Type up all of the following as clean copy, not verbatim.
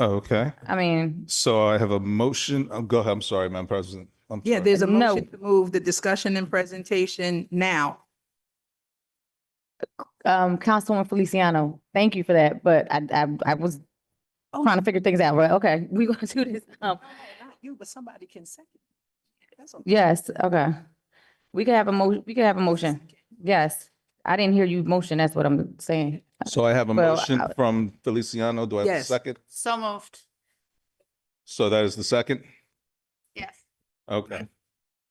Okay. I mean, So I have a motion. Go ahead. I'm sorry, Madam President. I'm Yeah, sorry. there's a No. motion to move the discussion and presentation now. Councilwoman Feliciano, thank you for that, but I was trying to figure things out, but okay, we're gonna do this. Not you, but somebody can second. That's okay. Yes, okay. We could have a motion. Yes. I didn't hear you motion, that's what I'm saying. So I have a Well, motion from Feliciano. Do I have a Yes. second? So moved. So that is the second? Yes. Okay.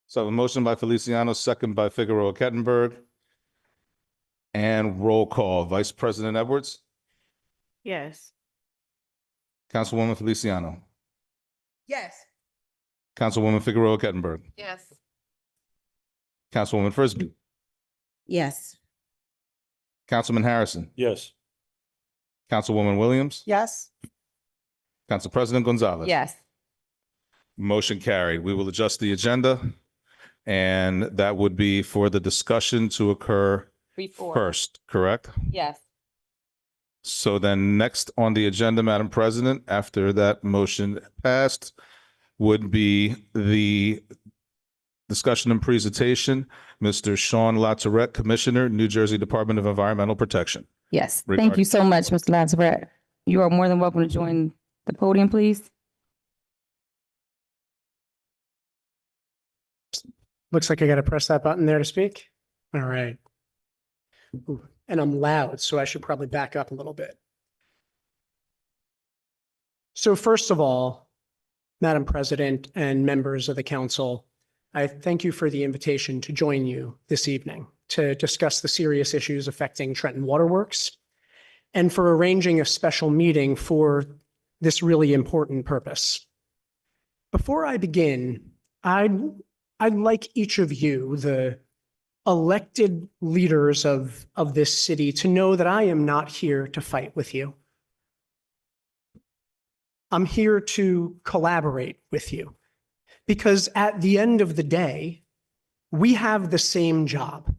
So I have a motion by Feliciano, second by Figueroa Kettenberg. And roll call. Vice President Edwards, Yes. Councilwoman Feliciano, Yes. Councilwoman Figueroa Kettenberg, Yes. Councilwoman Frisbee, Yes. Councilman Harrison, Yes. Councilwoman Williams, Yes. Council President Gonzalez. Yes, Motion carried. We will adjust the agenda. And that would be for the discussion to occur before, first, correct? yes. So then next on the agenda, Madam President, after that motion passed, would be the discussion and presentation. Mr. Sean Latourette, Commissioner, New Jersey Department of Environmental Protection. Yes, thank you so much, Mr. Lazarette. You are more than welcome to join the podium, please. Looks like I got to press that button there to speak. All right. Ooh, and I'm loud, so I should probably back up a little bit. So first of all, Madam President and members of the council, I thank you for the invitation to join you this evening to discuss the serious issues affecting Trenton Waterworks and for arranging a special meeting for this really important purpose. Before I begin, I'd like each of you, the elected leaders of this city, to know that I am not here to fight with you. I'm here to collaborate with you because at the end of the day, we have the same job,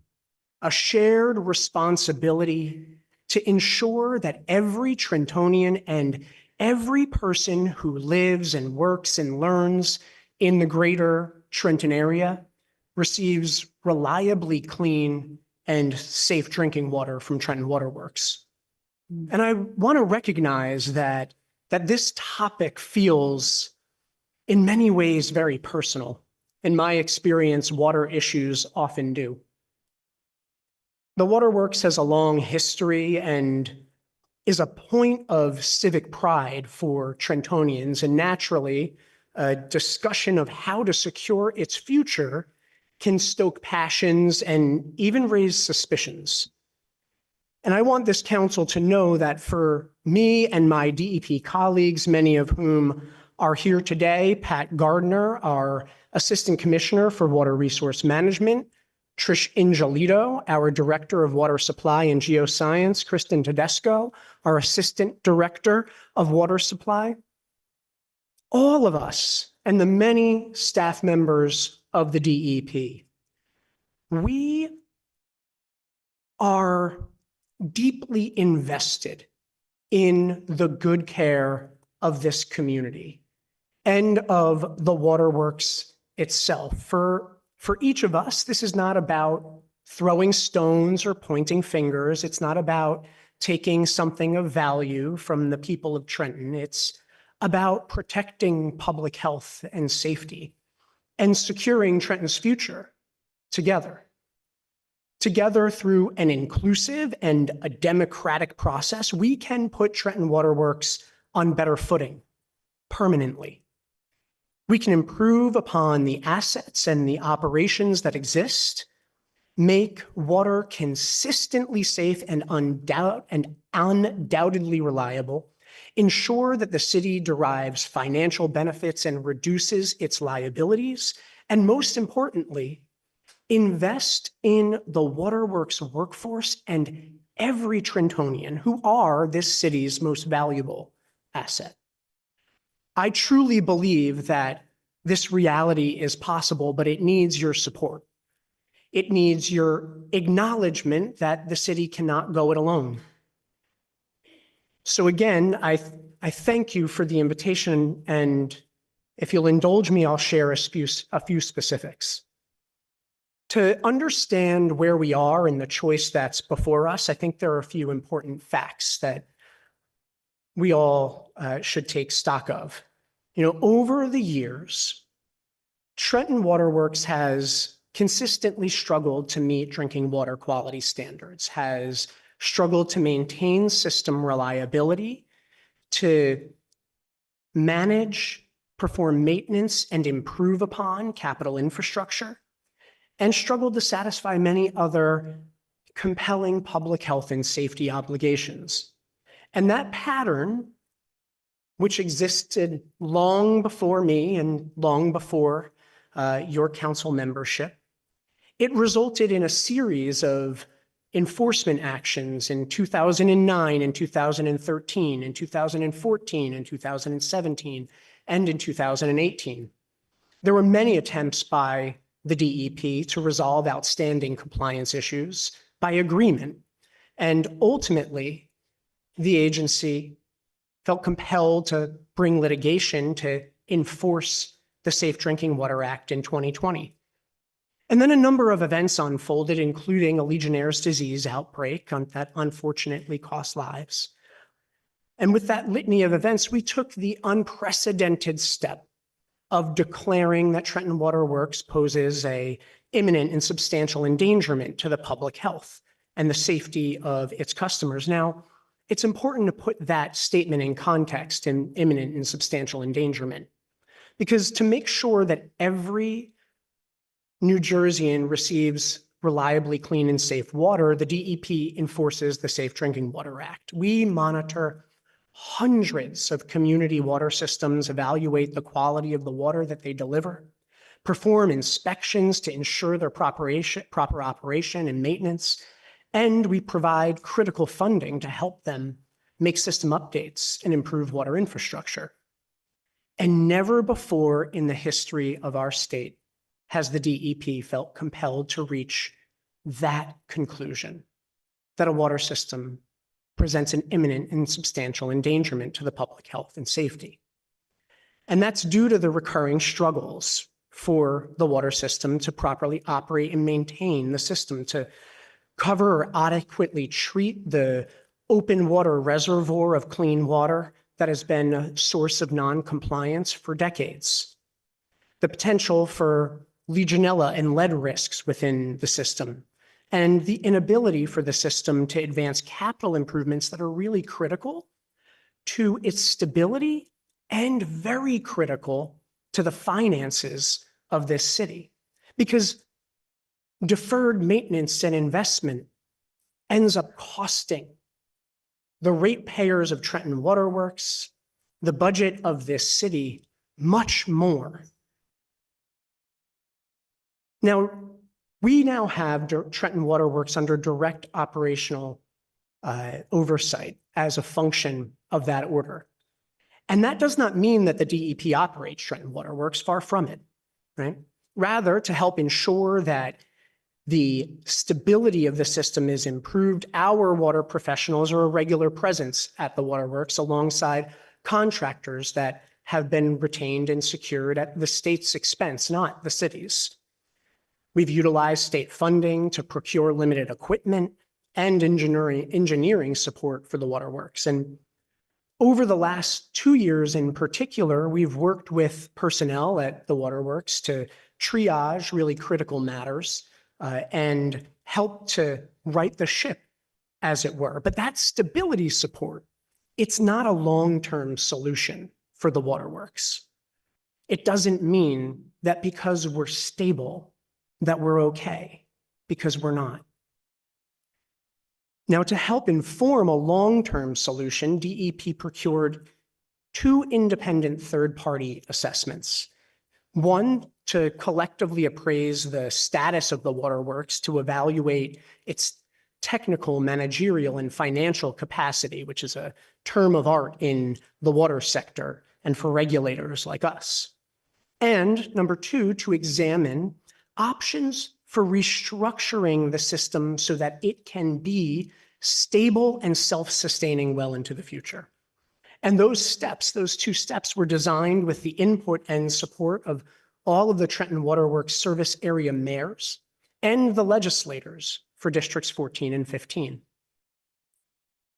a shared responsibility to ensure that every Trentonian and every person who lives and works and learns in the greater Trenton area receives reliably clean and safe drinking water from Trenton Waterworks. And I want to recognize that this topic feels in many ways very personal. In my experience, water issues often do. The Waterworks has a long history and is a point of civic pride for Trentonians, and naturally, a discussion of how to secure its future can stoke passions and even raise suspicions. And I want this council to know that for me and my DEP colleagues, many of whom are here today, Pat Gardner, our Assistant Commissioner for Water Resource Management, Trish Ingelito, our Director of Water Supply and Geoscience, Kristen Tedesco, our Assistant Director of Water Supply, all of us and the many staff members of the DEP, we are deeply invested in the good care of this community and of the Waterworks itself. For each of us, this is not about throwing stones or pointing fingers. It's not about taking something of value from the people of Trenton. It's about protecting public health and safety and securing Trenton's future together. Together through an inclusive and a democratic process, we can put Trenton Waterworks on better footing permanently. We can improve upon the assets and the operations that exist, make water consistently safe and undoubtedly reliable, ensure that the city derives financial benefits and reduces its liabilities, and most importantly, invest in the Waterworks workforce and every Trentonian who are this city's most valuable asset. I truly believe that this reality is possible, but it needs your support. It needs your acknowledgement that the city cannot go it alone. So again, I thank you for the invitation, and if you'll indulge me, I'll share a few specifics. To understand where we are and the choice that's before us, I think there are a few important facts that we all should take stock of. You know, over the years, Trenton Waterworks has consistently struggled to meet drinking water quality standards, has struggled to maintain system reliability, to manage, perform maintenance, and improve upon capital infrastructure, and struggled to satisfy many other compelling public health and safety obligations. And that pattern, which existed long before me and long before your council membership, it resulted in a series of enforcement actions in 2009 and 2013 and 2014 and 2017 and in 2018. There were many attempts by the DEP to resolve outstanding compliance issues by agreement, and ultimately the agency felt compelled to bring litigation to enforce the Safe Drinking Water Act in 2020. And then a number of events unfolded, including a Legionnaire's disease outbreak that unfortunately cost lives. And with that litany of events, we took the unprecedented step of declaring that Trenton Waterworks poses an imminent and substantial endangerment to the public health and the safety of its customers. Now, it's important to put that statement in context, in imminent and substantial endangerment, because to make sure that every New Jerseyan receives reliably clean and safe water, the DEP enforces the Safe Drinking Water Act. We monitor hundreds of community water systems, evaluate the quality of the water that they deliver, perform inspections to ensure their proper operation and maintenance, and we provide critical funding to help them make system updates and improve water infrastructure. And never before in the history of our state has the DEP felt compelled to reach that conclusion, that a water system presents an imminent and substantial endangerment to the public health and safety. And that's due to the recurring struggles for the water system to properly operate and maintain the system, to cover or adequately treat the open water reservoir of clean water that has been a source of non-compliance for decades. The potential for Legionella and lead risks within the system, and the inability for the system to advance capital improvements that are really critical to its stability and very critical to the finances of this city. Because deferred maintenance and investment ends up costing the ratepayers of Trenton Waterworks, the budget of this city, much more. Now, we now have Trenton Waterworks under direct operational oversight as a function of that order. And that does not mean that the DEP operates Trenton Waterworks, far from it, right? Rather, to help ensure that the stability of the system is improved, our water professionals are a regular presence at the waterworks alongside contractors that have been retained and secured at the state's expense, not the city's. We've utilized state funding to procure limited equipment and engineering support for the waterworks. And over the last 2 years in particular, we've worked with personnel at the waterworks to triage really critical matters and help to right the ship, as it were. But that stability support, it's not a long-term solution for the waterworks. It doesn't mean that because we're stable, that we're okay, because we're not. Now, to help inform a long-term solution, DEP procured 2 independent third-party assessments. One, to collectively appraise the status of the waterworks, to evaluate its technical, managerial, and financial capacity, which is a term of art in the water sector and for regulators like us. And number 2, to examine options for restructuring the system so that it can be stable and self-sustaining well into the future. And those steps, those 2 steps were designed with the input and support of all of the Trenton Waterworks service area mayors and the legislators for districts 14 and 15.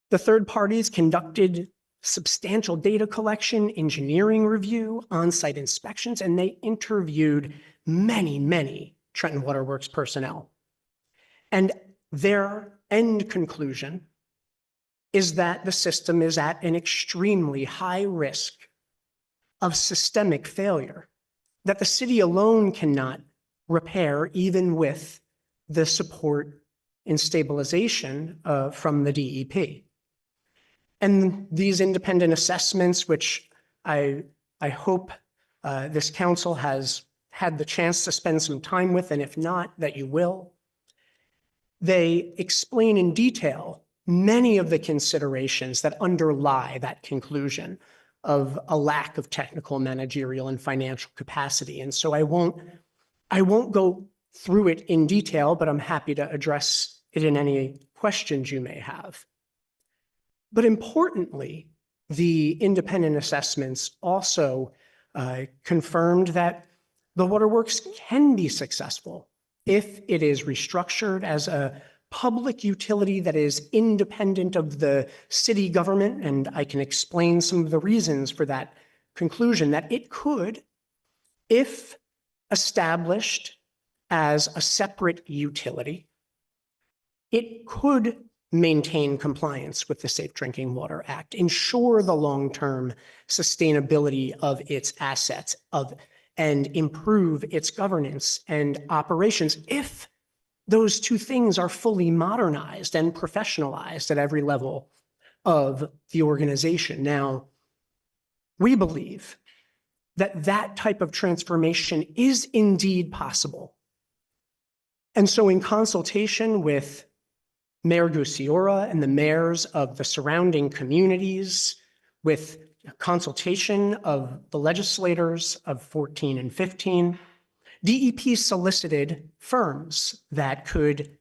The third parties conducted substantial data collection, engineering review, on-site inspections, and they interviewed many Trenton Waterworks personnel. And their end conclusion is that the system is at an extremely high risk of systemic failure that the city alone cannot repair, even with the support and stabilization from the DEP. And these independent assessments, which I hope this council has had the chance to spend some time with, and if not, that you will, they explain in detail many of the considerations that underlie that conclusion of a lack of technical, managerial, and financial capacity. And so I won't go through it in detail, but I'm happy to address it in any questions you may have. But importantly, the independent assessments also confirmed that the waterworks can be successful if it is restructured as a public utility that is independent of the city government. And I can explain some of the reasons for that conclusion, that it could, if established as a separate utility, it could maintain compliance with the Safe Drinking Water Act, ensure the long-term sustainability of its assets, and improve its governance and operations if those 2 things are fully modernized and professionalized at every level of the organization. Now, we believe that that type of transformation is indeed possible. And so in consultation with Mayor Gusiora and the mayors of the surrounding communities, with consultation of the legislators of 14 and 15, DEP solicited firms that could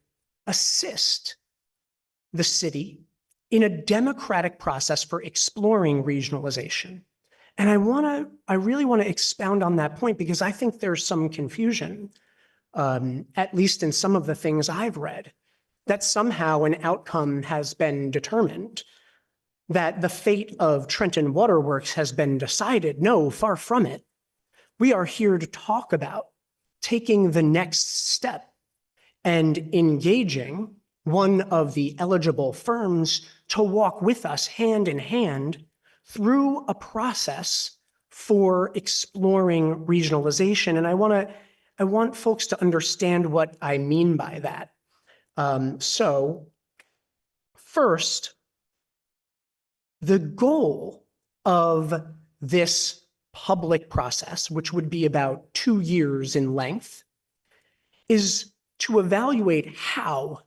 assist the city in a democratic process for exploring regionalization. And I really want to expound on that point because I think there's some confusion, at least in some of the things I've read, that somehow an outcome has been determined, that the fate of Trenton Waterworks has been decided. No, far from it. We are here to talk about taking the next step and engaging one of the eligible firms to walk with us hand in hand through a process for exploring regionalization. And I want folks to understand what I mean by that. So first, the goal of this public process, which would be about 2 years in length, is to evaluate how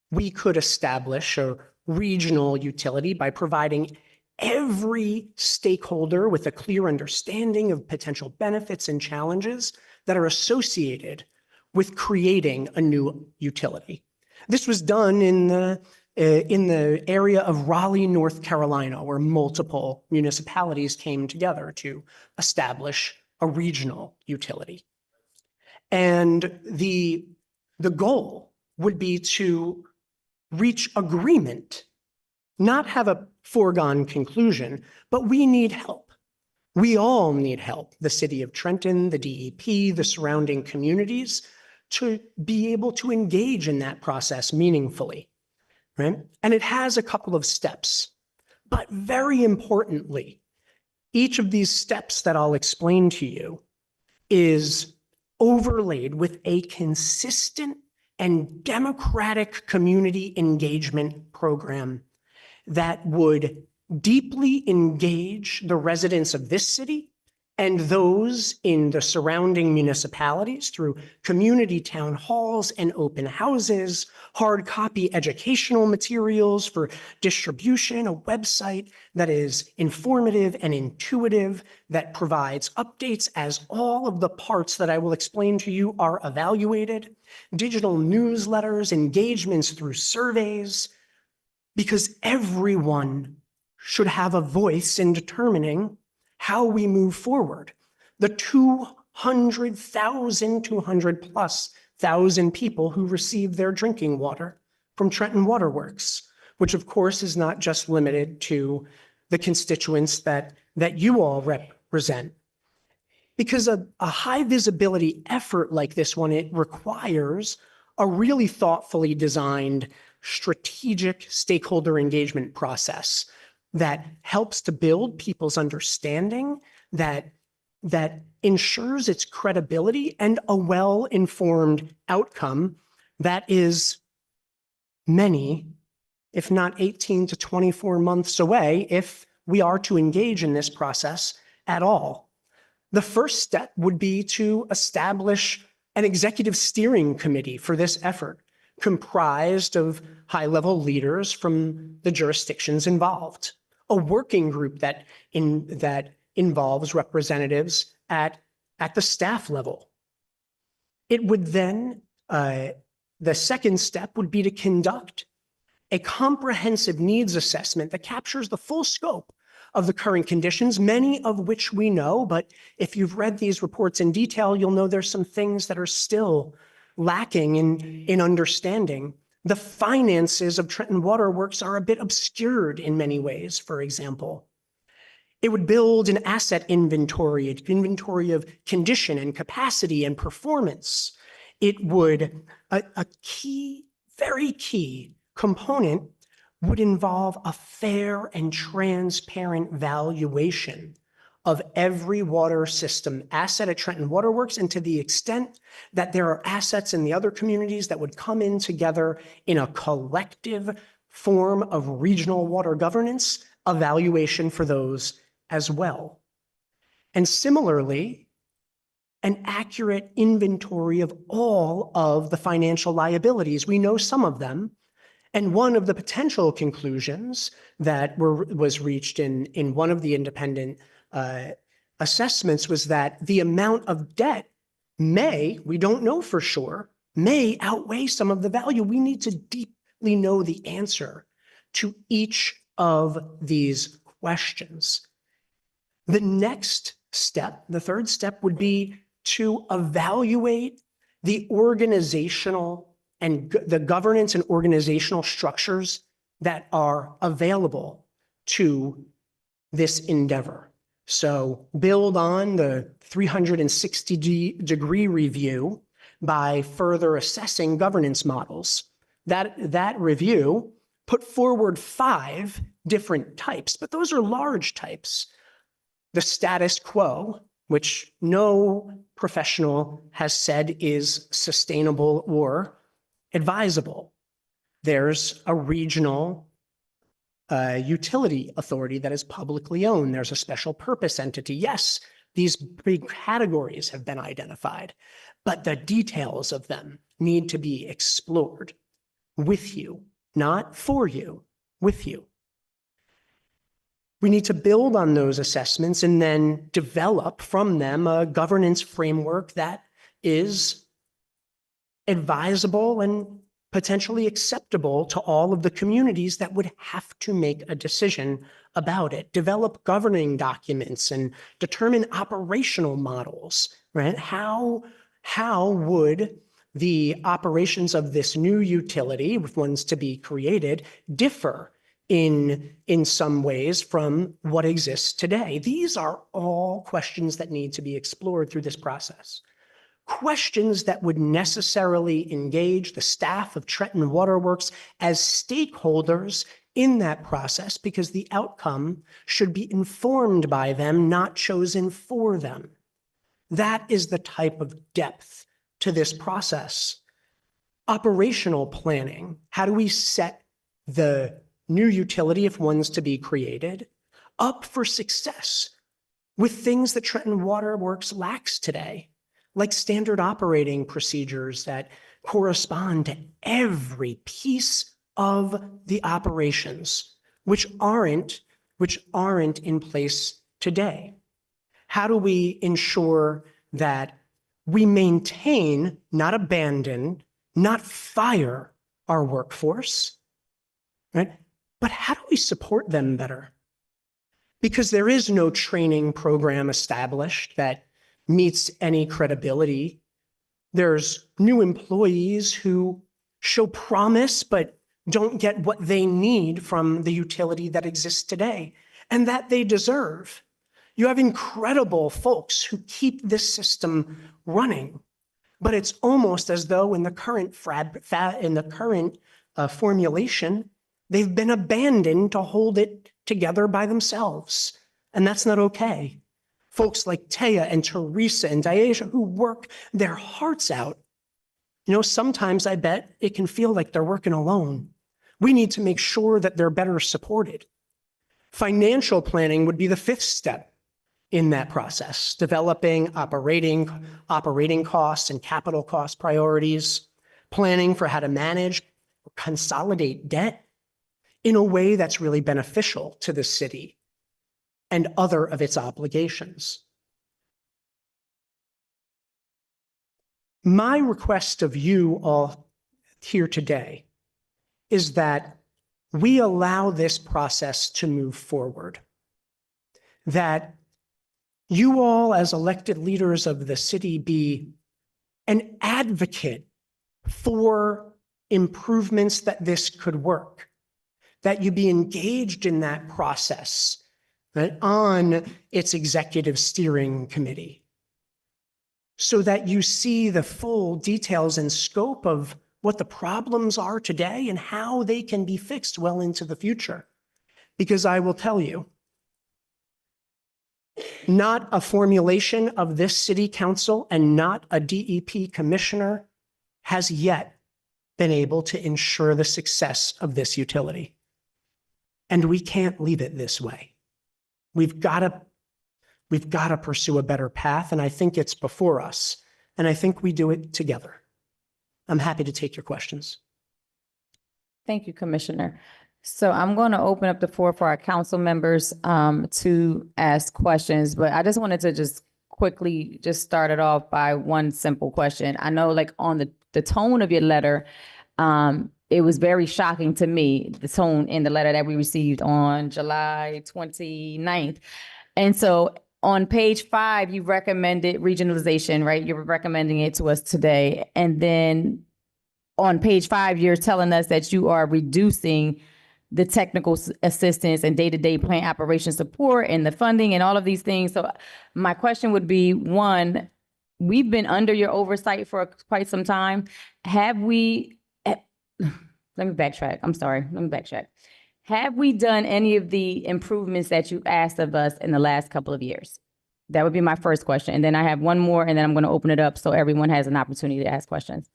we could establish a regional utility by providing every stakeholder with a clear understanding of potential benefits and challenges that are associated with creating a new utility. This was done in the area of Raleigh, North Carolina, where multiple municipalities came together to establish a regional utility. And the goal would be to reach agreement, not have a foregone conclusion, but we need help. We all need help, the city of Trenton, the DEP, the surrounding communities, to be able to engage in that process meaningfully, right? And it has a couple of steps, but very importantly, each of these steps that I'll explain to you is overlaid with a consistent and democratic community engagement program that would deeply engage the residents of this city and those in the surrounding municipalities through community town halls and open houses, hard copy educational materials for distribution, a website that is informative and intuitive, that provides updates as all of the parts that I will explain to you are evaluated, digital newsletters, engagements through surveys, because everyone should have a voice in determining how we move forward. The 200 plus thousand people who receive their drinking water from Trenton Water Works, which of course is not just limited to the constituents that you all represent. Because a high visibility effort like this one, it requires a really thoughtfully designed strategic stakeholder engagement process that helps to build people's understanding, that ensures its credibility and a well-informed outcome that is many, if not 18 to 24 months away, if we are to engage in this process at all. The first step would be to establish an executive steering committee for this effort, comprised of high-level leaders from the jurisdictions involved. A working group that involves representatives at the staff level. It would then, the second step would be to conduct a comprehensive needs assessment that captures the full scope of the current conditions, many of which we know, but if you've read these reports in detail, you'll know there's some things that are still lacking in understanding. The finances of Trenton Water Works are a bit obscured in many ways, for example. It would build an asset inventory, an inventory of condition and capacity and performance. It would, a key, very key component would involve a fair and transparent valuation of every water system asset at Trenton Water Works, and to the extent that there are assets in the other communities that would come in together in a collective form of regional water governance, evaluation for those as well. And similarly, an accurate inventory of all of the financial liabilities. We know some of them. And one of the potential conclusions that was reached in one of the independent assessments was that the amount of debt we don't know for sure, may outweigh some of the value. We need to deeply know the answer to each of these questions. The next step, the third step, would be to evaluate the organizational and the governance and organizational structures that are available to this endeavor. So build on the 360-degree review by further assessing governance models. That review put forward 5 different types, but those are large types. The status quo, which no professional has said is sustainable or advisable. There's a regional utility authority that is publicly owned. There's a special purpose entity. Yes, these big categories have been identified, but the details of them need to be explored with you, not for you, with you. We need to build on those assessments and then develop from them a governance framework that is advisable and potentially acceptable to all of the communities that would have to make a decision about it. Develop governing documents and determine operational models, right? How would the operations of this new utility, if one's to be created, differ in some ways from what exists today? These are all questions that need to be explored through this process. Questions that would necessarily engage the staff of Trenton Water Works as stakeholders in that process, because the outcome should be informed by them, not chosen for them. That is the type of depth to this process. Operational planning. How do we set the new utility, if one's to be created, up for success with things that Trenton Water Works lacks today, like standard operating procedures that correspond to every piece of the operations, which aren't in place today? How do we ensure that we maintain, not abandon, not fire our workforce, right? But how do we support them better? Because there is no training program established that meets any credibility. There's new employees who show promise, but don't get what they need from the utility that exists today and that they deserve. You have incredible folks who keep this system running, but it's almost as though in the current formulation, they've been abandoned to hold it together by themselves. And that's not okay. Folks like Taya and Teresa and Diasia who work their hearts out. You know, sometimes I bet it can feel like they're working alone. We need to make sure that they're better supported. Financial planning would be the fifth step in that process, developing operating costs and capital cost priorities, planning for how to manage or consolidate debt in a way that's really beneficial to the city and other of its obligations. My request of you all here today is that we allow this process to move forward, that you all as elected leaders of the city be an advocate for improvements that this could work, that you be engaged in that process, right, on its executive steering committee, so that you see the full details and scope of what the problems are today and how they can be fixed well into the future. Because I will tell you, not a formulation of this city council and not a DEP commissioner has yet been able to ensure the success of this utility. And we can't leave it this way. We've got to pursue a better path, and I think it's before us, and I think we do it together. I'm happy to take your questions. Thank you, Commissioner. So I'm going to open up the floor for our council members to ask questions, but I just wanted to just quickly just start it off by one simple question. I know like on the tone of your letter, it was very shocking to me, the tone in the letter that we received on July 29th. And so on page 5, you recommended regionalization, right? You're recommending it to us today. And then on page 5, you're telling us that you are reducing the technical assistance and day-to-day plant operation support and the funding and all of these things. So my question would be, one, we've been under your oversight for quite some time. Have we, let me backtrack. I'm sorry. Let me backtrack. Have we done any of the improvements that you asked of us in the last couple of years? That would be my first question. And then I have one more, and then I'm going to open it up so everyone has an opportunity to ask questions.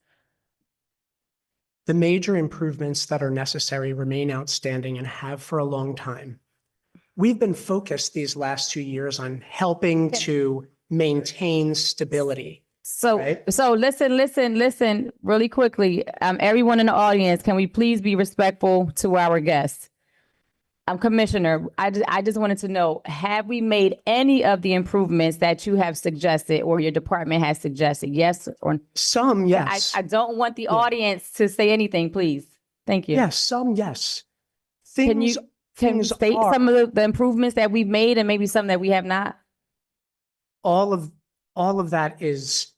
The major improvements that are necessary remain outstanding and have for a long time. We've been focused these last 2 years on helping to maintain stability. So, Right. so listen really quickly. Everyone in the audience, can we please be respectful to our guests? Commissioner, I just wanted to know, have we made any of the improvements that you have suggested or your department has suggested? Yes or? Some, yes. I don't want the audience to say anything, please. Thank you. Yes, some, yes. Can you Things state are- some of the improvements that we've made and maybe some that we have not? all of that is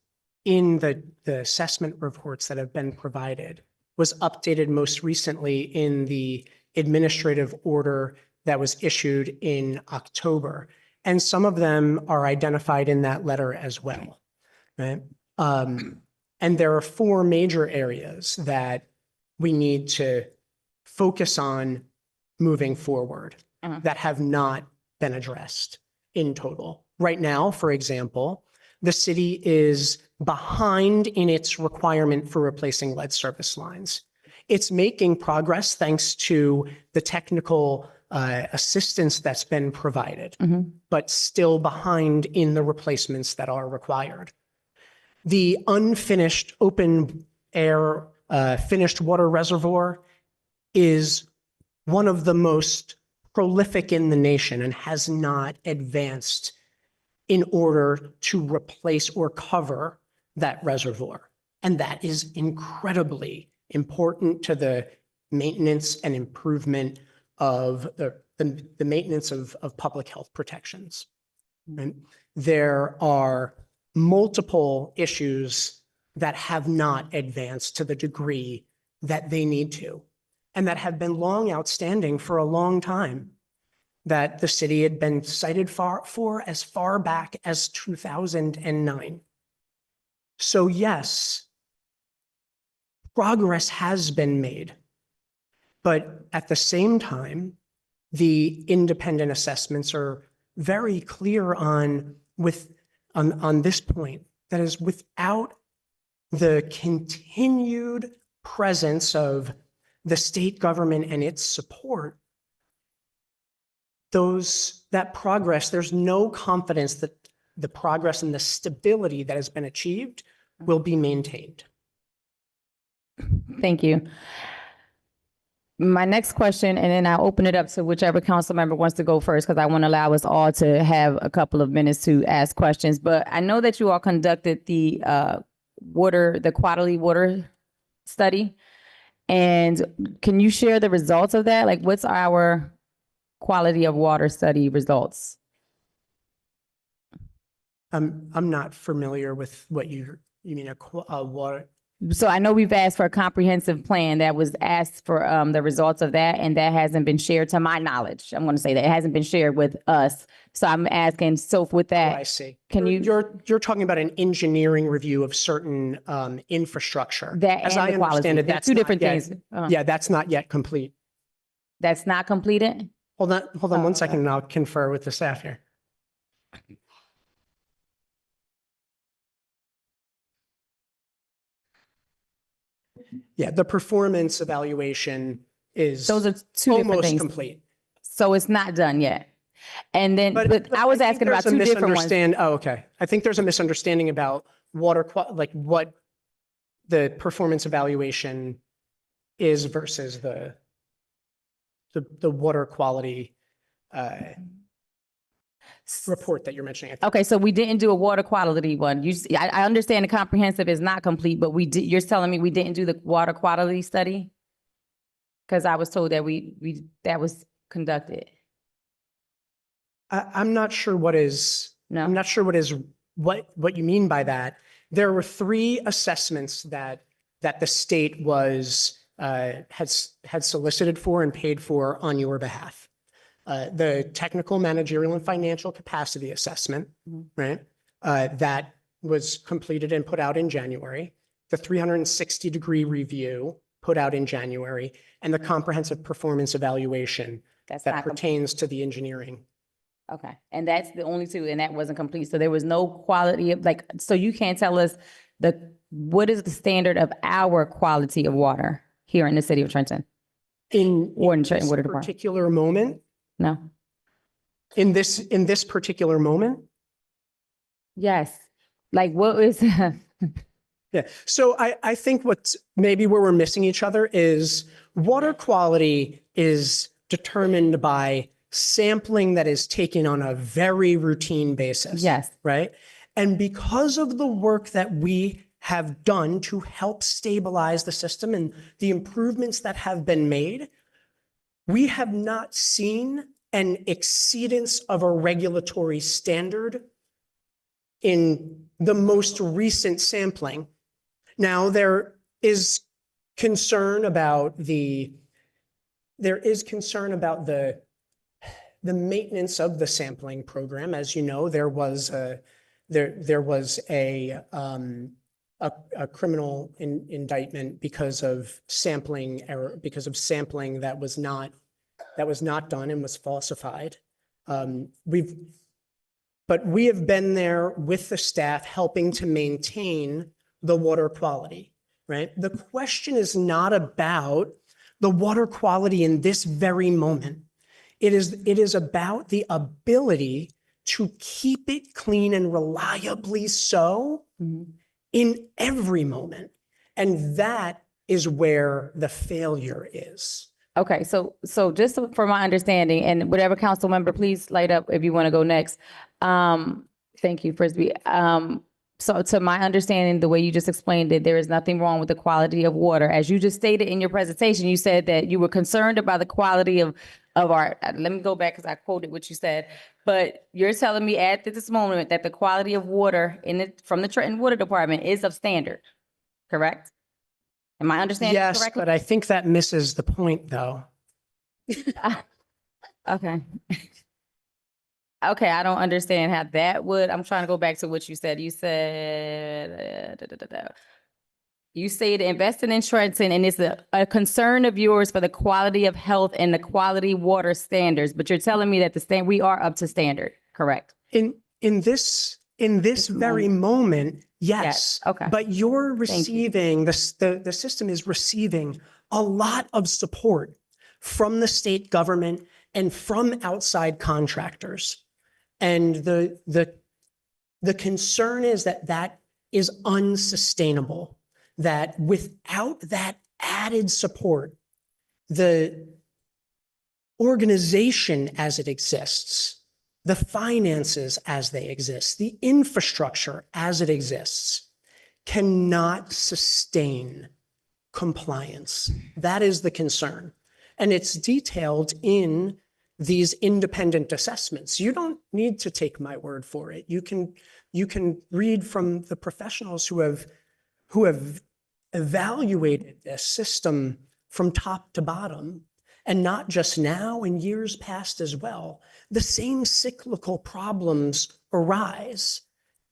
in the assessment reports that have been provided, was updated most recently in the administrative order that was issued in October. And some of them are identified in that letter as well, right? And there are 4 major areas that we need to focus on moving forward that have not been addressed in total. Right now, for example, the city is behind in its requirement for replacing lead service lines. It's making progress thanks to the technical assistance that's been provided, but still behind in the replacements that are required. The unfinished open air finished water reservoir is one of the most prolific in the nation and has not advanced in order to replace or cover that reservoir. And that is incredibly important to the maintenance and improvement of the maintenance of public health protections. Right? There are multiple issues that have not advanced to the degree that they need to, and that have been long outstanding for a long time, that the city had been cited for as far back as 2009. So yes, progress has been made, but at the same time, the independent assessments are very clear on this point. That is, without the continued presence of the state government and its support, that progress, there's no confidence that the progress and the stability that has been achieved will be maintained. Thank you. My next question, and then I'll open it up to whichever council member wants to go first, because I want to allow us all to have a couple of minutes to ask questions. But I know that you all conducted the quality water study. And can you share the results of that? Like, what's our quality of water study results? I'm not familiar with what you mean, a water. So I know we've asked for a comprehensive plan that was asked for the results of that, and that hasn't been shared to my knowledge. I'm going to say that it hasn't been shared with us. So I'm asking, so with Oh, that, I see. can you? You're talking about an engineering review of certain infrastructure. That As and I the quality. understand it, They're that's two not different yet- things. Yeah, that's not yet complete. That's not completed? Hold on Oh, one okay. second, and I'll confer with the staff here. Yeah, the performance evaluation is Those are two different almost things. complete. So it's not done yet. And then, but I was think asking about there's a two different ones. Oh, okay. I think there's a misunderstanding about like what the performance evaluation is versus the water quality report that you're mentioning. I think. Okay, so we didn't do a water quality one. I understand the comprehensive is not complete, but you're telling me we didn't do the water quality study? Because I was told that that was conducted. I'm not sure what No. what you mean by that. There were 3 assessments that the state had solicited for and paid for on your behalf. The technical, managerial, and financial capacity assessment, right? That was completed and put out in January. The 360-degree review put out in January, and the comprehensive performance evaluation That's that not complete. pertains to the engineering. Okay, and that's the only 2, and that wasn't complete. So there was no quality of so you can't tell us what is the standard of our quality of water here in the city of Trenton? In Trenton this Water Department? particular moment, No? in this particular moment, Yes. Like what is, yeah. So I think maybe where we're missing each other is water quality is determined by sampling that is taken on a very routine basis. yes. Right. And because of the work that we have done to help stabilize the system and the improvements that have been made, we have not seen an exceedance of a regulatory standard in the most recent sampling. Now, there is concern about the maintenance of the sampling program. As you know, there was a criminal indictment because of sampling error, because of sampling that was not done and was falsified. But we have been there with the staff helping to maintain the water quality, right? The question is not about the water quality in this very moment. It is about the ability to keep it clean and reliably so in every moment. And that is where the failure is. Okay, so just for my understanding, and whatever council member, please light up if you want to go next. Thank you, Frisbee. So to my understanding, the way you just explained it, there is nothing wrong with the quality of water. As you just stated in your presentation, you said that you were concerned about the quality of of our, let me go back because I quoted what you said, but you're telling me at this moment that the quality of water in it, from the Trenton Water Department is of standard, correct? Am I understanding Yes, correctly? but I think that misses the point, though. Okay. Okay, I don't understand how that would, I'm trying to go back to what you said. You said, you say to investing in Trenton and it's a concern of yours for the quality of health and the quality water standards, but you're telling me that we are up to standard, correct? In this very moment, yes. Okay. But you're you. receiving, the system is receiving a lot of support from the state government and from outside contractors. And the concern is that that is unsustainable, that without that added support, the organization as it exists, the finances as they exist, the infrastructure as it exists, cannot sustain compliance. That is the concern. And it's detailed in these independent assessments. You don't need to take my word for it. You can read from the professionals who have evaluated this system from top to bottom, and not just now, in years past as well. The same cyclical problems arise,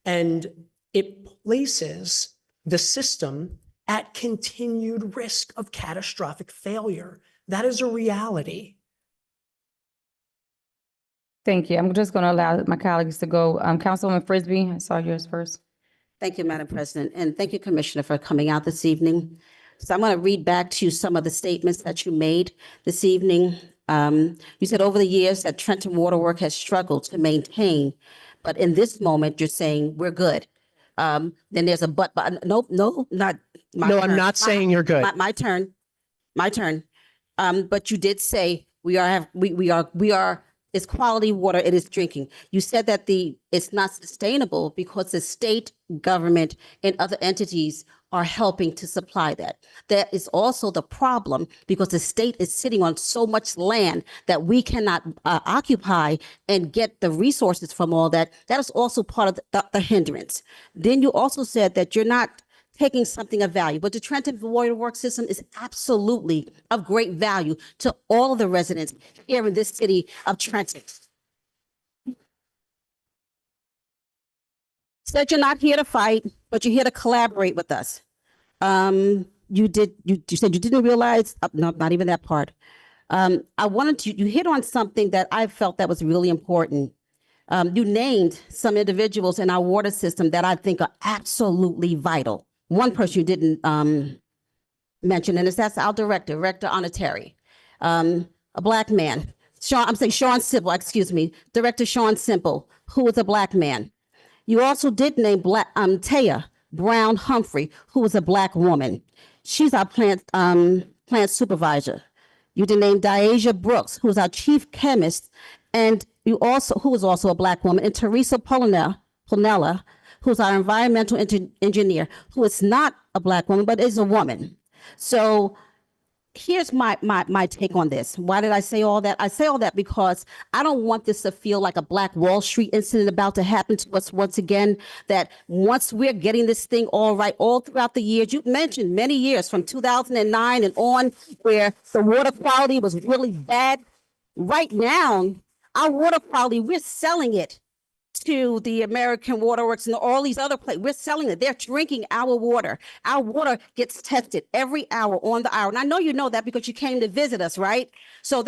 and it places the system at continued risk of catastrophic failure. That is a reality. Thank you. I'm just going to allow my colleagues to go. Councilwoman Frisbee, I saw yours first. Thank you, Madam President, and thank you, Commissioner, for coming out this evening. So I'm going to read back to you some of the statements that you made this evening. You said over the years that Trenton Waterworks has struggled to maintain, but in this moment, you're saying we're good. Then there's a but no, not my No, turn. I'm not saying you're good. My turn. But you did say we are. It's quality water. It is drinking. You said that it's not sustainable because the state government and other entities are helping to supply that. That is also the problem because the state is sitting on so much land that we cannot occupy and get the resources from all that. That is also part of the hindrance. Then you also said that you're not taking something of value, but the Trenton Waterworks system is absolutely of great value to all of the residents here in this city of Trenton. Said you're not here to fight, but you're here to collaborate with us. You said you didn't realize, no, not even that part. You hit on something that I felt that was really important. You named some individuals in our water system that I think are absolutely vital. One person you didn't mention, and that's our director Onateri, a black man. Sean Simple, excuse me, Director Sean Simple, who is a black man. You also did name Taya Brown Humphrey, who is a black woman. She's our plant supervisor. You did name Diasia Brooks, who is our chief chemist, and who is also a black woman, and Teresa Polnella, who's our environmental engineer, who is not a black woman, but is a woman. So here's my take on this. Why did I say all that? I say all that because I don't want this to feel like a Black Wall Street incident about to happen to us once again, that once we're getting this thing all right, all throughout the years, you mentioned many years from 2009 and on, where the water quality was really bad. Right now, our water quality, we're selling it to the American Waterworks and all these other places. We're selling it. They're drinking our water. Our water gets tested every hour on the hour. And I know you know that because you came to visit us, right? So